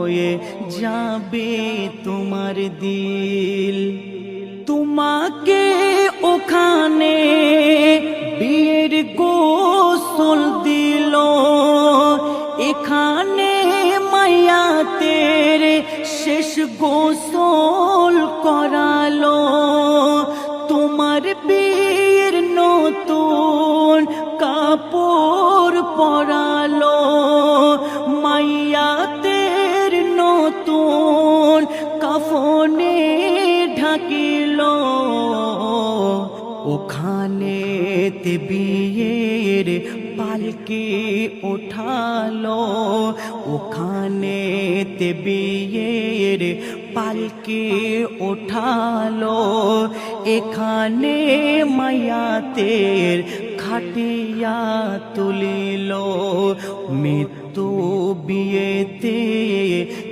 হয়ে যাবে তোমার দিল। তোমাকে ওখানে বিয়ের গোসল দিল, এখানে মায়াতের শেষ গোসল করালো। তোমার বিয়ের নতুন কাপড় পরালো, মায়াতের নতুন কাফনে ঢাকিল। ওখানে তে বিয়ের পালকি ওঠালো, ওখানে তে বিয়ের পালকি ওঠালো। এখানে মায়াতের খাটিয়া তুলিল। মৃত্যু বিয়েতে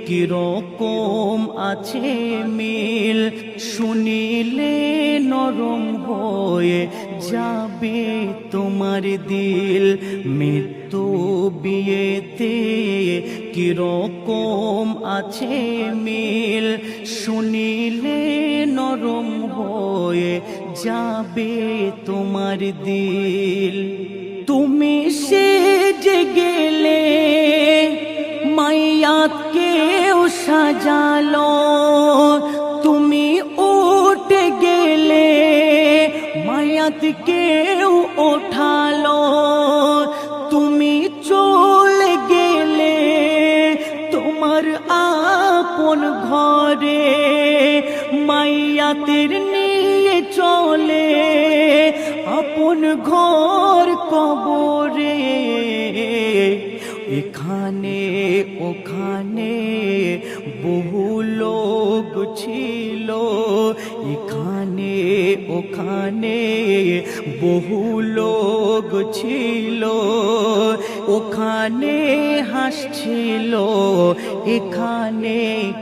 কিরকম আছে মিল, শুনিলে নরম হয়ে যাবে তোমার দিল। মৃত্যু বিয়েতে কিরকম আছে মিল, শুনিলে নরম হয়ে যাবে তোমার দিল। তুমি সেজে গেলে মাইয়াতকেও সাজালো, তুমি উঠে গেলে মায়াতকেও ওঠালো। তুমি চলে গেলে তোমার আপন ঘরে মায়াতের নিয়ে চলে আপন ঘর কবরে। এখানে ওখানে বহু লোক ছিল, এখানে ওখানে বহু লোক ছিল। ওখানে হাসছিল, এখানে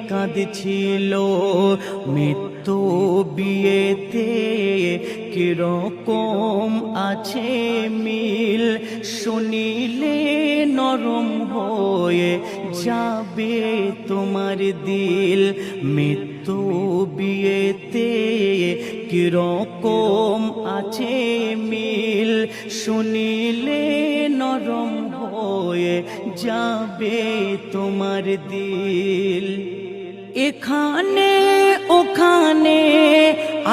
কাঁদছিল। মৃত্যু বিয়েতে কিরকম আছে মিল, শুনিলে নরম হয়ে যাবে তোমার দিল। মৃত্যু বিয়েতে কিরকম আছে মিল, শুনিলে নরম হয়ে যাবে তোমার দিল। এখানে ওখানে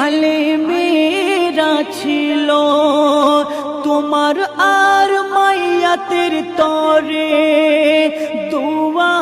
আলেমেরা ছিল, তোমার আর মাইয়াতের তরে দোয়া